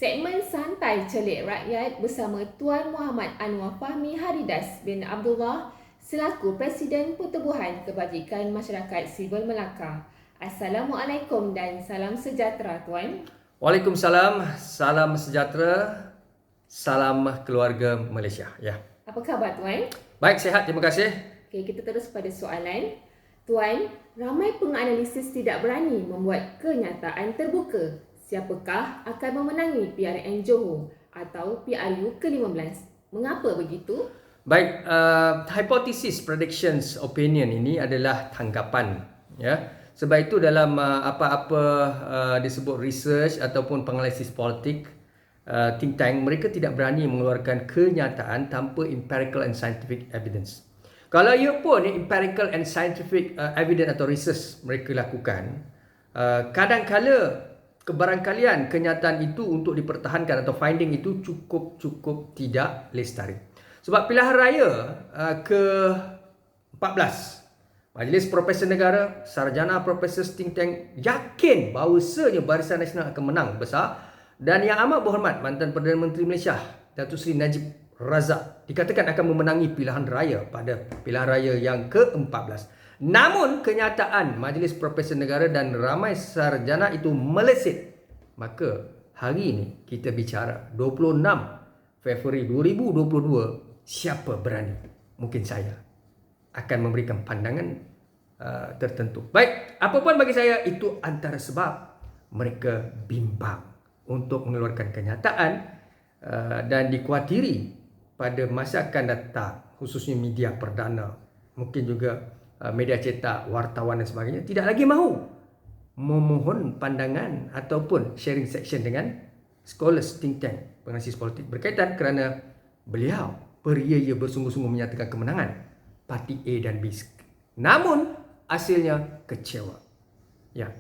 Segmen Santai Celik Rakyat bersama Tuan Muhammad Anwar Fahmi Haridas bin Abdullah selaku Presiden Pertubuhan Kebajikan Masyarakat Sivil Melaka. Assalamualaikum dan salam sejahtera, Tuan. Waalaikumsalam, salam sejahtera, salam keluarga Malaysia. Ya. Apa khabar, Tuan? Baik, sihat, terima kasih. Okey, kita terus pada soalan. Tuan, ramai penganalisis tidak berani membuat kenyataan terbuka. Siapakah akan memenangi PRN Johor atau PRU ke-15? Mengapa begitu? Baik, hypothesis, predictions, opinion ini adalah tanggapan. Ya. Sebab itu dalam apa-apa disebut research ataupun penganalisis politik, think tank, mereka tidak berani mengeluarkan kenyataan tanpa empirical and scientific evidence. Kalau ia pun empirical and scientific evidence atau research mereka lakukan, kadang-kala kebarangkalian kenyataan itu untuk dipertahankan atau finding itu cukup tidak lestari. Sebab pilihan raya ke-14, Majlis Profesor Negara, Sarjana Profesor think tank yakin bahawasanya Barisan Nasional akan menang besar, dan yang amat berhormat mantan Perdana Menteri Malaysia Datuk Seri Najib Razak dikatakan akan memenangi pilihan raya pada pilihan raya yang ke-14. Namun kenyataan Majlis Profesor Negara dan ramai sarjana itu meleset. Maka hari ini kita bicara 26 Februari 2022, siapa berani? Mungkin saya akan memberikan pandangan tertentu. Baik, apa pun bagi saya itu antara sebab mereka bimbang untuk mengeluarkan kenyataan dan dikhawatiri pada masa akan datang, khususnya media perdana, mungkin juga media cetak, wartawan dan sebagainya, tidak lagi mahu memohon pandangan ataupun sharing section dengan scholars think tank penganalisis politik berkaitan kerana beliau beria-ia bersungguh-sungguh menyatakan kemenangan parti A dan B. Namun hasilnya kecewa. Ya.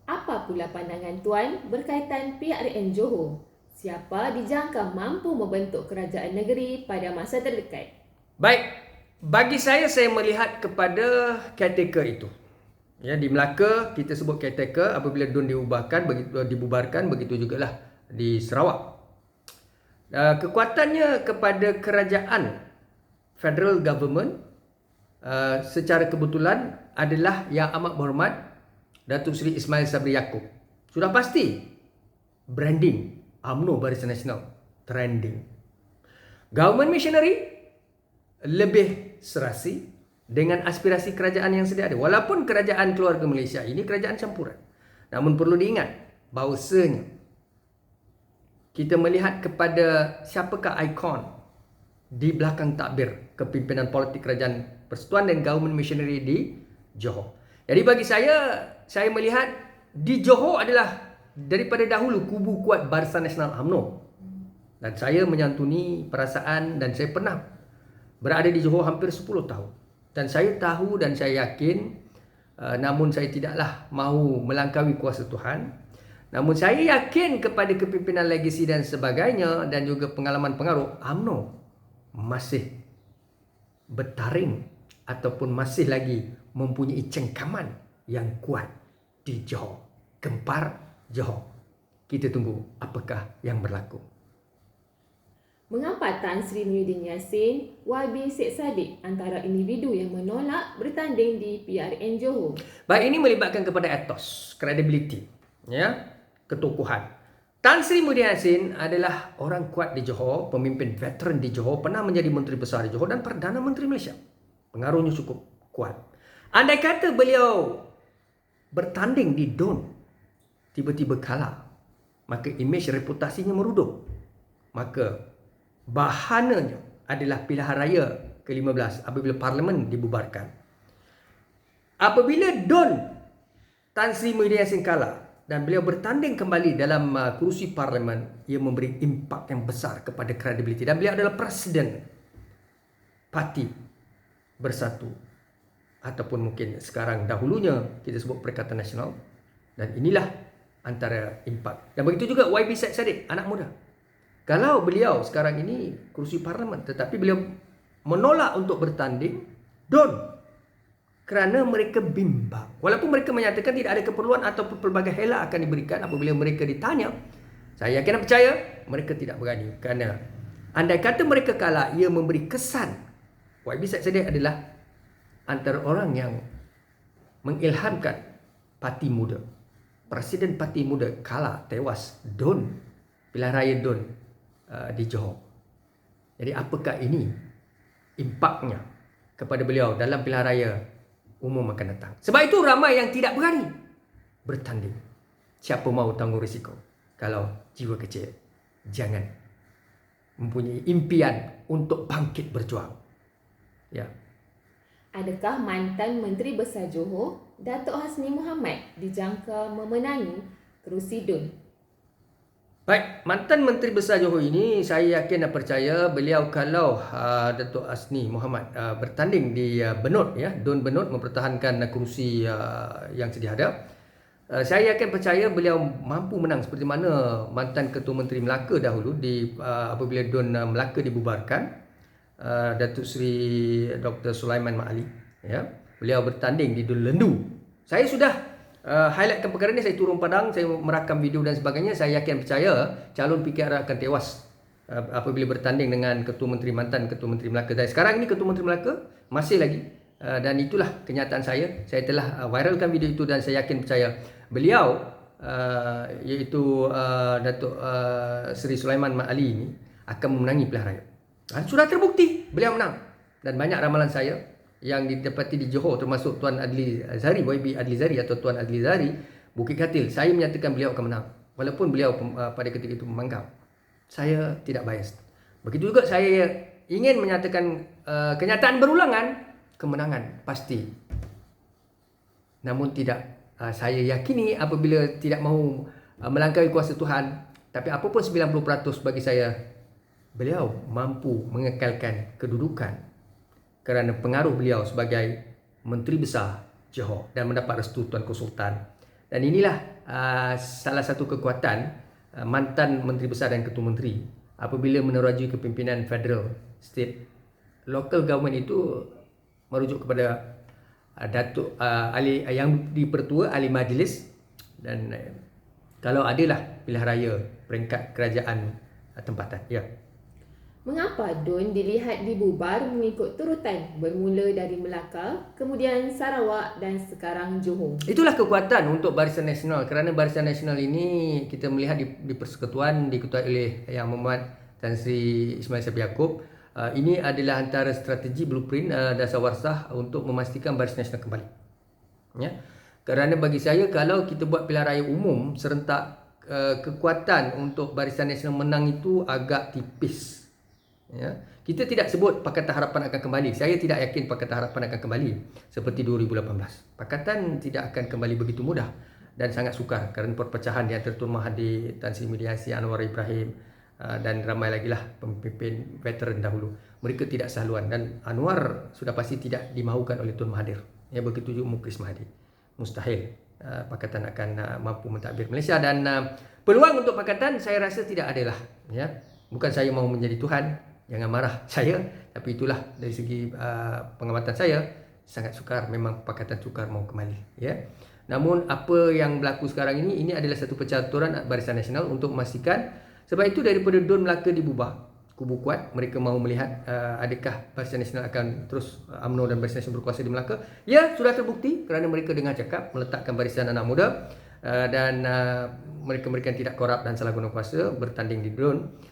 Apa pula pandangan Tuan berkaitan PRN Johor? Siapa dijangka mampu membentuk kerajaan negeri pada masa terdekat? Baik, bagi saya melihat kepada caretaker itu. Ya, di Melaka kita sebut caretaker apabila DUN dibubarkan, begitu jugalah di Sarawak. Kekuatannya kepada kerajaan federal government secara kebetulan adalah yang amat berhormat Datuk Seri Ismail Sabri Yaakob. Sudah pasti branding UMNO Barisan Nasional trending. Government missionary lebih serasi dengan aspirasi kerajaan yang sedia ada. Walaupun kerajaan keluarga Malaysia ini kerajaan campuran. Namun perlu diingat bahawasanya kita melihat kepada siapakah ikon di belakang takbir kepimpinan politik kerajaan persekutuan dan government missionary di Johor. Jadi bagi saya melihat di Johor adalah daripada dahulu kubu kuat Barisan Nasional UMNO. Dan saya menyantuni perasaan dan saya pernah berada di Johor hampir 10 tahun. Dan saya tahu dan saya yakin, namun saya tidaklah mahu melangkaui kuasa Tuhan. Namun saya yakin kepada kepimpinan legasi dan sebagainya dan juga pengalaman pengaruh, UMNO masih bertaring ataupun masih lagi mempunyai cengkaman yang kuat di Johor. Gempar Johor. Kita tunggu apakah yang berlaku. Mengapa Tan Sri Muhyiddin Yassin, YB Syed Saddiq antara individu yang menolak bertanding di PRN Johor? Baik, ini melibatkan kepada ethos, credibility, ya, ketokohan. Tan Sri Muhyiddin Yassin adalah orang kuat di Johor, pemimpin veteran di Johor, pernah menjadi Menteri Besar di Johor dan Perdana Menteri Malaysia. Pengaruhnya cukup kuat. Andai kata beliau bertanding di DUN, tiba-tiba kalah, maka imej reputasinya merudup. Maka bahananya adalah pilihan raya ke-15 apabila Parlimen dibubarkan. Apabila DUN Tan Sri Muhyiddin Yassin kalah dan beliau bertanding kembali dalam kerusi Parlimen, ia memberi impak yang besar kepada kredibiliti dan beliau adalah Presiden Parti Bersatu ataupun mungkin sekarang dahulunya kita sebut Perikatan Nasional, dan inilah antara impak. Dan begitu juga YB Syed Saddiq, anak muda. Kalau beliau sekarang ini kerusi Parlimen tetapi beliau menolak untuk bertanding DUN kerana mereka bimbang. Walaupun mereka menyatakan tidak ada keperluan atau pelbagai hela akan diberikan apabila mereka ditanya, Saya yakin dan percaya mereka tidak berani, kerana andai kata mereka kalah, ia memberi kesan YB Said Saddiq adalah antara orang yang mengilhamkan parti muda. Presiden parti muda kalah, tewas, DUN, pilihan raya DUN di Johor. Jadi apakah ini impaknya kepada beliau dalam pilihan raya umum akan datang? Sebab itu ramai yang tidak berani bertanding. Siapa mahu tanggung risiko? Kalau jiwa kecil, jangan mempunyai impian untuk bangkit berjuang. Ya. Adakah mantan Menteri Besar Johor, Datuk Hasni Mohamad dijangka memenangi kerusi DUN? Baik, mantan Menteri Besar Johor ini saya yakin dan percaya beliau kalau Datuk Hasni Mohamad bertanding di Benut, ya, DUN Benut mempertahankan kerusi yang sedia ada. Saya yakin percaya beliau mampu menang seperti mana mantan Ketua Menteri Melaka dahulu apabila DUN Melaka dibubarkan. Datuk Seri Dr. Sulaiman Mak Ali, ya, beliau bertanding di DUN Lendu. Saya sudah highlightkan perkara ini, saya turun padang, saya merakam video dan sebagainya. Saya yakin percaya calon PKR akan tewas apabila bertanding dengan mantan Ketua Menteri Melaka. Dan sekarang ini Ketua Menteri Melaka masih lagi, dan itulah kenyataan saya. Saya telah viralkan video itu dan saya yakin percaya beliau iaitu Datuk Seri Sulaiman Mak Ali ini akan memenangi pilihan raya. Dan sudah terbukti beliau menang. Dan banyak ramalan saya yang didapati di Johor, termasuk Tuan Adli Zari, YB Adli Zari atau Tuan Adli Zari Bukit Katil, saya menyatakan beliau akan menang walaupun beliau pada ketika itu memangkam. Saya tidak bias. Begitu juga saya ingin menyatakan kenyataan berulangan, kemenangan pasti. Namun tidak saya yakini apabila tidak mahu melangkaui kuasa Tuhan, tapi apapun 90% bagi saya, beliau mampu mengekalkan kedudukan kerana pengaruh beliau sebagai Menteri Besar Johor dan mendapat restu Tuanku Sultan. Dan inilah salah satu kekuatan mantan Menteri Besar dan Ketua Menteri apabila menerajui kepimpinan federal, state, local government itu merujuk kepada Datuk ahli yang dipertua, ahli majlis, dan kalau adalah pilihan raya peringkat kerajaan tempatan. Ya. Mengapa DUN dilihat dibubar mengikut turutan bermula dari Melaka, kemudian Sarawak dan sekarang Johor? Itulah kekuatan untuk Barisan Nasional, kerana Barisan Nasional ini kita melihat di persekutuan diketuai oleh Yang Amat Tan Sri Ismail Sabri Yaakob. Ini adalah antara strategi blueprint dasawarsa untuk memastikan Barisan Nasional kembali. Ya. Kerana bagi saya kalau kita buat pilihan raya umum serentak, kekuatan untuk Barisan Nasional menang itu agak tipis. Ya. Kita tidak sebut Pakatan Harapan akan kembali. Saya tidak yakin Pakatan Harapan akan kembali seperti 2018. Pakatan tidak akan kembali begitu mudah dan sangat sukar kerana perpecahan di antara Tun Mahathir, Tan Sri Mulyani, Anwar Ibrahim dan ramai lagi lah pemimpin veteran dahulu. Mereka tidak sehaluan dan Anwar sudah pasti tidak dimahukan oleh Tun Mahathir. Ya, begitu juga Mukhlis Mahathir. Mustahil Pakatan akan mampu mentadbir Malaysia, dan peluang untuk Pakatan saya rasa tidak adalah. Ya. Bukan saya mahu menjadi Tuhan, jangan marah saya, tapi itulah dari segi pengamatan saya sangat sukar, memang Pakatan sukar mau kembali. Ya. Namun apa yang berlaku sekarang ini adalah satu percaturan Barisan Nasional untuk memastikan, sebab itu daripada DUN Melaka dibubar, kubu kuat mereka mahu melihat adakah Barisan Nasional akan terus UMNO dan Barisan Nasional berkuasa di Melaka. Ya, sudah terbukti kerana mereka dengar cakap meletakkan barisan anak muda dan mereka-mereka yang tidak korup dan salah guna kuasa bertanding di DUN.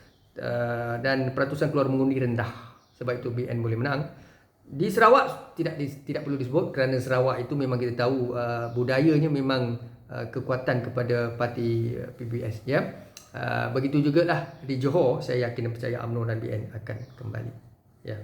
Dan peratusan keluar mengundi rendah, sebab itu BN boleh menang. Di Sarawak tidak perlu disebut kerana Sarawak itu memang kita tahu budayanya memang kekuatan kepada parti PBS, ya. Begitu juga lah di Johor, saya yakin dan percaya UMNO dan BN akan kembali. Ya.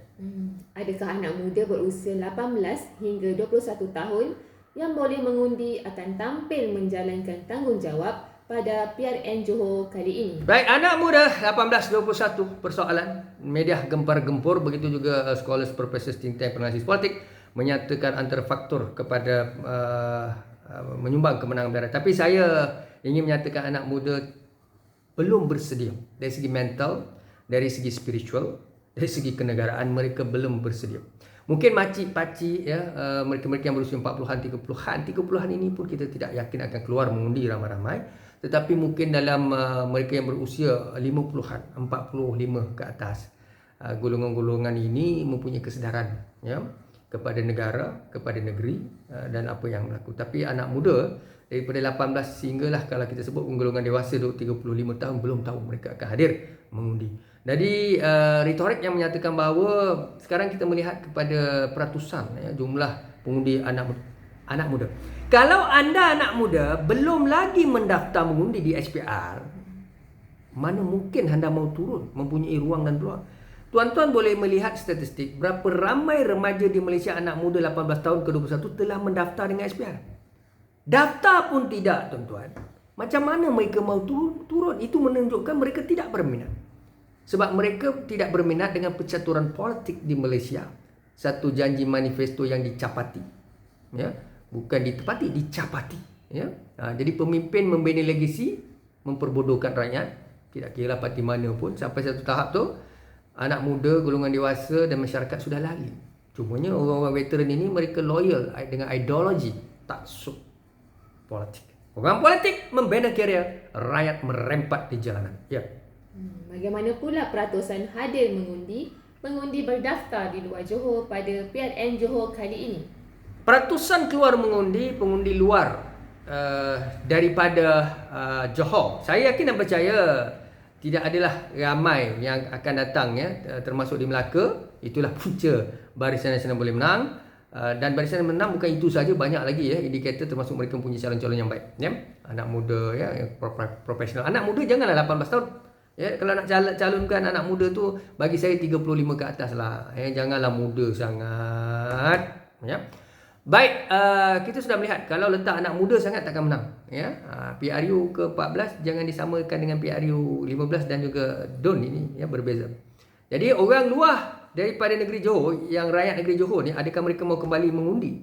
Adakah anak muda berusia 18 hingga 21 tahun yang boleh mengundi akan tampil menjalankan tanggungjawab pada PRN Johor kali ini? Baik, anak muda 18-21 persoalan media gempar-gempur, begitu juga scholars, professors, think tank, penanalisis politik menyatakan antara faktor kepada menyumbang kemenangan daerah. Tapi saya ingin menyatakan anak muda belum bersedia dari segi mental, dari segi spiritual, dari segi kenegaraan, mereka belum bersedia. Mungkin makcik-pakcik, ya, mereka-mereka yang berusia 40-an, 30-an ini pun kita tidak yakin akan keluar mengundi ramai-ramai. tetapi mungkin dalam mereka yang berusia 50-an, 45 ke atas, golongan-golongan ini mempunyai kesedaran ya kepada negara, kepada negeri dan apa yang berlaku. Tapi anak muda daripada 18 sehinggalah kalau kita sebut golongan dewasa 35 tahun belum tahu mereka akan hadir mengundi. Jadi retorik yang menyatakan bahawa sekarang kita melihat kepada peratusan ya, jumlah pengundi anak muda. Kalau anda anak muda belum lagi mendaftar mengundi di SPR, mana mungkin anda mau turun, mempunyai ruang dan peluang. Tuan-tuan boleh melihat statistik berapa ramai remaja di Malaysia anak muda 18 tahun ke 21 telah mendaftar dengan SPR. Daftar pun tidak, tuan-tuan. Macam mana mereka mau turun? Itu menunjukkan mereka tidak berminat. Sebab mereka tidak berminat dengan percaturan politik di Malaysia. Satu janji manifesto yang dicapati. Ya, bukan ditepati, dicapati. Ya. Jadi pemimpin membina legasi, memperbodohkan rakyat. Tidak kira parti mana pun. Sampai satu tahap tu, anak muda, golongan dewasa dan masyarakat sudah lali. Cumanya orang-orang veteran ini mereka loyal dengan ideologi taksub politik. Orang politik membina karier, rakyat merempat di jalanan. Ya. Bagaimana pula peratusan hadir mengundi berdaftar di luar Johor pada PRN Johor kali ini? Peratusan keluar mengundi, pengundi luar daripada Johor. Saya yakin dan percaya tidak adalah ramai yang akan datang ya, termasuk di Melaka. Itulah punca Barisan Nasional boleh menang. Dan Barisan menang bukan itu saja, banyak lagi ya indikator, termasuk mereka mempunyai calon-calon yang baik ya. Anak muda ya, yang profesional. Anak muda janganlah 18 tahun. Ya, kalau nak calonkan anak muda tu bagi saya 35 ke atas lah. Janganlah muda sangat ya. Baik, kita sudah melihat kalau letak anak muda sangat takkan menang ya. PRU ke-14 jangan disamakan dengan PRU 15 dan juga DUN ini ya, berbeza. Jadi orang luar daripada negeri Johor, yang rakyat negeri Johor ni, adakah mereka mau kembali mengundi?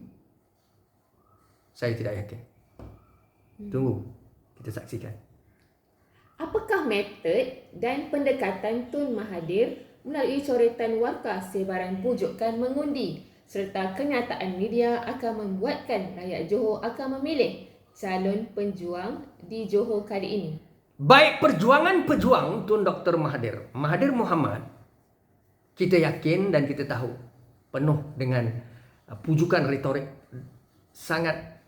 Saya tidak yakin. Tunggu, kita saksikan. Apakah metod dan pendekatan Tun Mahathir melalui coretan warkah sebaran pujukan mengundi serta kenyataan media akan membuatkan rakyat Johor akan memilih calon penjuang di Johor kali ini? Baik perjuangan pejuang Tun Dr. Mahathir Mohamad, kita yakin dan kita tahu penuh dengan pujukan retorik. Sangat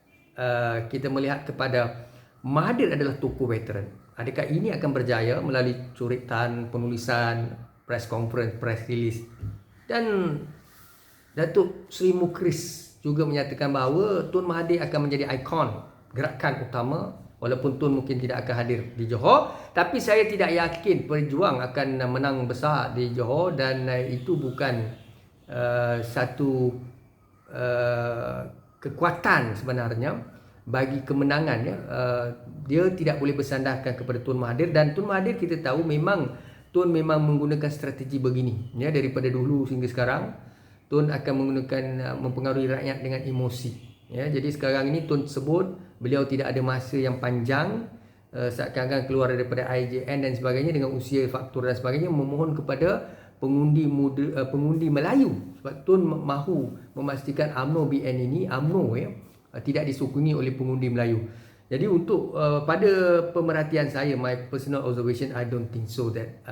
kita melihat kepada Mahathir adalah tokoh veteran. Adakah ini akan berjaya melalui coretan, penulisan, press conference, press release? Dan Datuk Seri Mukris juga menyatakan bahawa Tun Mahathir akan menjadi ikon gerakan utama. Walaupun Tun mungkin tidak akan hadir di Johor, tapi saya tidak yakin pejuang akan menang besar di Johor, dan itu bukan satu kekuatan sebenarnya bagi kemenangan ya. Dia tidak boleh bersandarkan kepada Tun Mahathir, dan Tun Mahathir kita tahu Tun memang menggunakan strategi begini ya, daripada dulu sehingga sekarang. Tun akan mempengaruhi rakyat dengan emosi. Ya, jadi sekarang ini Tun sebut beliau tidak ada masa yang panjang, seakan-akan keluar daripada IJN dan sebagainya dengan usia, faktor dan sebagainya, memohon kepada pengundi muda, pengundi Melayu, sebab Tun mahu memastikan UMNO BN ini ya, tidak disokongi oleh pengundi Melayu. Jadi untuk pada pemerhatian saya, my personal observation, I don't think so that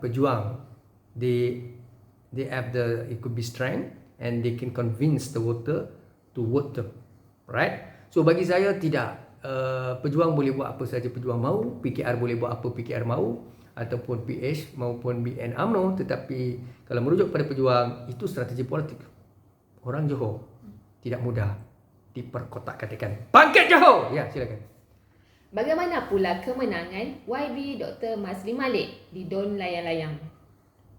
pejuang they have it could be strength and they can convince the voter to vote them, right? So bagi saya tidak. Pejuang boleh buat apa saja pejuang mahu, PKR boleh buat apa PKR mahu, ataupun PH maupun BN UMNO, tetapi kalau merujuk pada pejuang, itu strategi politik. Orang Johor tidak mudah diperkotak-katakan. Bangkit Johor! Ya, silakan. Bagaimana pula kemenangan YB Dr. Mazli Malik di Don Layang-Layang?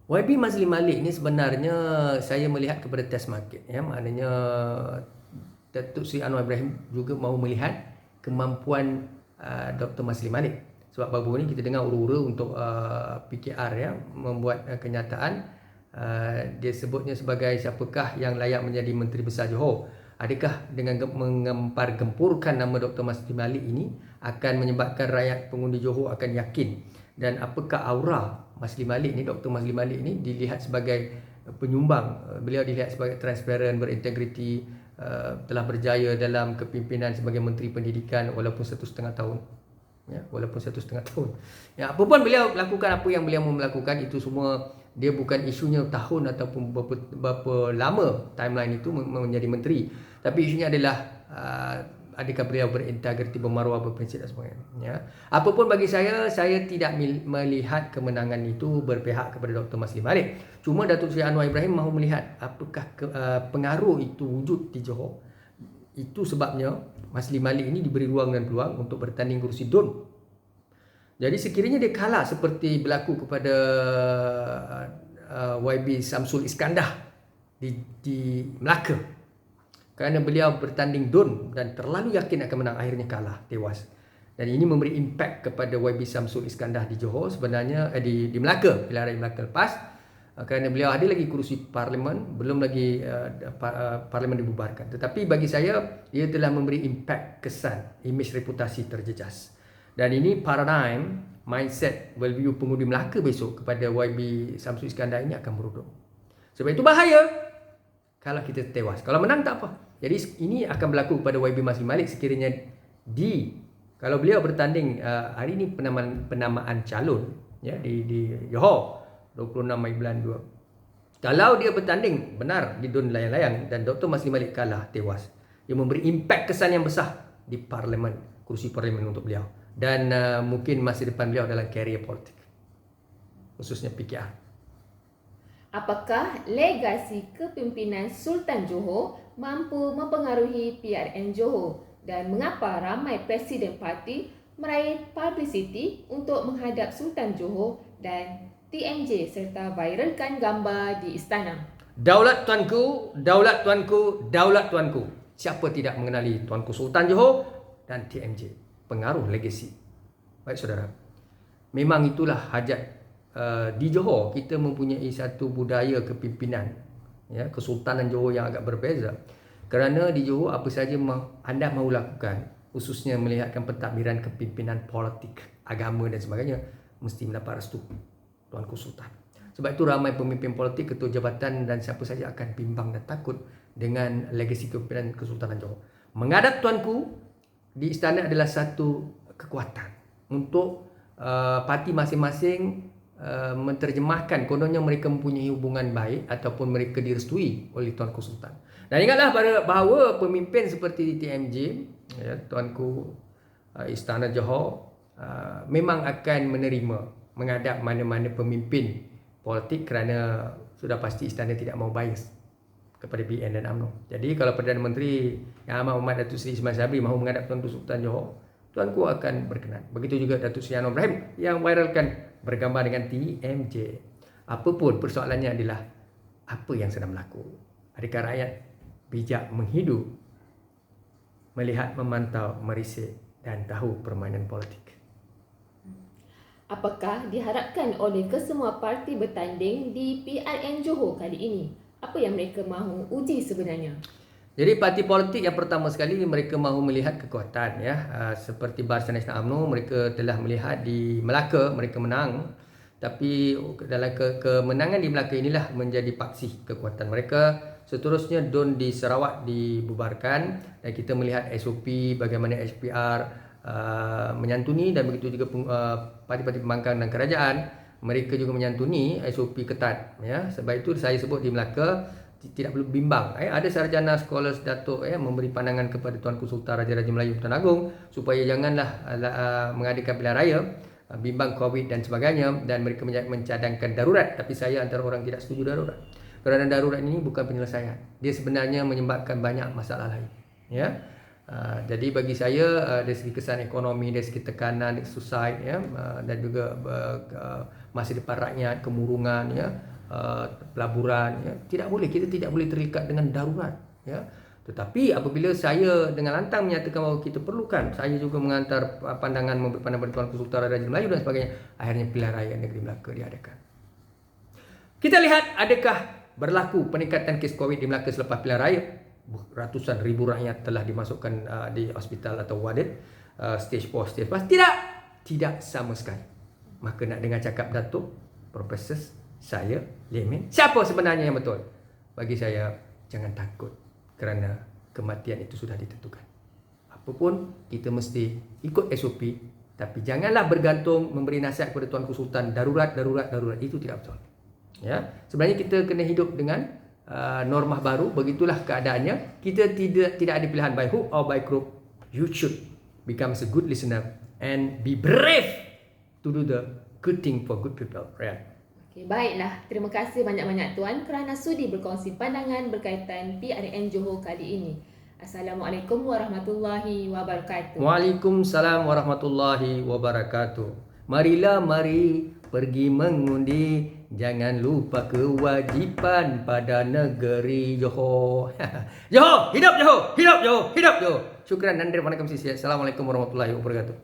YB Mazli Malik ni sebenarnya saya melihat kepada test market ya, maknanya Datuk Seri Anwar Ibrahim juga mahu melihat kemampuan Dr. Mazli Malik. Sebab baru ni kita dengar ura-ura untuk PKR ya, membuat kenyataan, dia sebutnya sebagai siapakah yang layak menjadi Menteri Besar Johor. Adakah dengan mengempar-gempurkan nama Dr. Mazli Malik ini akan menyebabkan rakyat pengundi Johor akan yakin? Dan apakah aura Mazli Malik ni, Dr. Mazli Malik ni dilihat sebagai penyumbang, beliau dilihat sebagai transparan, berintegriti, telah berjaya dalam kepimpinan sebagai Menteri Pendidikan walaupun 1.5 tahun ya, walaupun 1,5 tahun. Ya, apa pun beliau lakukan apa yang beliau mau melakukan, itu semua dia bukan isunya tahun ataupun berapa lama timeline itu menjadi menteri, tapi isunya adalah adakah beliau berintegriti, bermaruah, berprinsip dan sebagainya. Ya. Apapun bagi saya tidak melihat kemenangan itu berpihak kepada Dr. Masli Malik. Cuma Datuk Seri Anwar Ibrahim mahu melihat apakah pengaruh itu wujud di Johor. Itu sebabnya Masli Malik ini diberi ruang dan peluang untuk bertanding kerusi DUN. Jadi sekiranya dia kalah seperti berlaku kepada YB Samsul Iskandar di Melaka, kerana beliau bertanding DUN dan terlalu yakin akan menang, akhirnya kalah, tewas. Dan ini memberi impak kepada YB Samsul Iskandar di Johor sebenarnya, di Melaka, pilihan raya Melaka lepas, kerana beliau ada lagi kerusi parlimen, belum lagi parlimen dibubarkan. Tetapi bagi saya, ia telah memberi impak, kesan, imej, reputasi terjejas. Dan ini paradigm, mindset, worldview pengundi Melaka besok kepada YB Samsul Iskandar ini akan berubah. Sebab itu bahaya kalau kita tewas. Kalau menang tak apa. Jadi ini akan berlaku kepada YB Masli Malik sekiranya kalau beliau bertanding hari ini penamaan calon, ya, di Johor 26 Mei bulan 2. Kalau dia bertanding benar di DUN layang-layang dan Dr. Masli Malik kalah, tewas, dia memberi impak, kesan yang besar di parlimen, kursi parlimen untuk beliau, dan mungkin masa depan beliau dalam karier politik, khususnya PKR. Apakah legasi kepimpinan Sultan Johor mampu mempengaruhi PRN Johor, dan mengapa ramai presiden parti meraih publicity untuk menghadap Sultan Johor dan TMJ serta viralkan gambar di istana? Daulat tuanku, daulat tuanku, daulat tuanku. Siapa tidak mengenali Tuanku Sultan Johor dan TMJ? Pengaruh legasi. Baik saudara, memang itulah hajat di Johor. Kita mempunyai satu budaya kepimpinan, ya, Kesultanan Johor yang agak berbeza. Kerana di Johor apa saja anda mahu lakukan, khususnya melihatkan pentadbiran kepimpinan politik, agama dan sebagainya, mesti mendapat restu Tuanku Sultan. Sebab itu ramai pemimpin politik, ketua jabatan dan siapa saja akan bimbang dan takut dengan legasi kepimpinan Kesultanan Johor. Menghadap Tuanku di istana adalah satu kekuatan untuk parti masing-masing menterjemahkan, kononnya mereka mempunyai hubungan baik ataupun mereka direstui oleh Tuanku Sultan. Dan ingatlah bahawa pemimpin seperti TMJ, ya, Tuanku Istana Johor, memang akan menerima menghadap mana-mana pemimpin politik, kerana sudah pasti istana tidak mahu bias kepada BN dan UMNO. Jadi kalau Perdana Menteri Yang Amat Hormat Datuk Seri Ismail Sabri mahu menghadap Tuanku Sultan Johor, Tuanku akan berkenan. Begitu juga Datuk Seri Anwar Ibrahim yang viralkan bergambar dengan TMJ. Apapun persoalannya adalah apa yang sedang berlaku. Adakah rakyat bijak menghidu, melihat, memantau, merisik dan tahu permainan politik? Apakah diharapkan oleh kesemua parti bertanding di PRN Johor kali ini? Apa yang mereka mahu uji sebenarnya? Jadi parti politik yang pertama sekali mereka mahu melihat kekuatan, ya. Seperti Barisan Nasional UMNO, mereka telah melihat di Melaka mereka menang, tapi dalam kemenangan di Melaka inilah menjadi paksi kekuatan mereka. Seterusnya DUN di Sarawak dibubarkan dan kita melihat SOP bagaimana SPR menyantuni, dan begitu juga parti-parti pembangkang dan kerajaan, mereka juga menyantuni SOP ketat, ya. Sebab itu saya sebut di Melaka tidak perlu bimbang. Ada sarjana scholars Datuk memberi pandangan kepada Tuanku Sultan Raja-Raja Melayu Tuan Agong supaya janganlah mengadakan pilihan raya, bimbang COVID dan sebagainya, dan mereka mencadangkan darurat. Tapi saya antara orang tidak setuju darurat, kerana darurat ini bukan penyelesaian. Dia sebenarnya menyebabkan banyak masalah lain, ya. Jadi bagi saya dari segi kesan ekonomi, dari segi tekanan, suicide, ya, dan juga masa depan rakyat, kemurungan, ya, pelaburan, ya, kita tidak boleh terikat dengan darurat, ya. Tetapi apabila saya dengan lantang menyatakan bahawa kita perlukan, saya juga mengantar pandangan, memberi pandangan Tuanku Sultan Raja Melayu dan sebagainya, akhirnya pilihan raya negeri Melaka diadakan. Kita lihat adakah berlaku peningkatan kes COVID di Melaka selepas pilihan raya. Ratusan ribu rakyat telah dimasukkan di hospital atau warded, stage 4, stage 5. Tidak sama sekali. Maka nak dengar cakap Datuk, Profesor, saya, layman, siapa sebenarnya yang betul? Bagi saya, jangan takut, kerana kematian itu sudah ditentukan. Apapun, kita mesti ikut SOP Tapi janganlah bergantung memberi nasihat kepada Tuanku Sultan darurat. Itu tidak betul. Ya, sebenarnya kita kena hidup dengan normah baru. Begitulah keadaannya. Kita tidak ada pilihan by hook or by crook. You should become a good listener and be brave to do the good thing for good people. Right? Okay, baiklah. Terima kasih banyak-banyak Tuan kerana sudi berkongsi pandangan berkaitan PRN Johor kali ini. Assalamualaikum warahmatullahi wabarakatuh. Waalaikumsalam warahmatullahi wabarakatuh. Mari pergi mengundi. Jangan lupa kewajipan pada negeri Johor. Johor, hidup Johor, hidup Johor, hidup Johor. Syukran dan terima kasih. Assalamualaikum warahmatullahi wabarakatuh.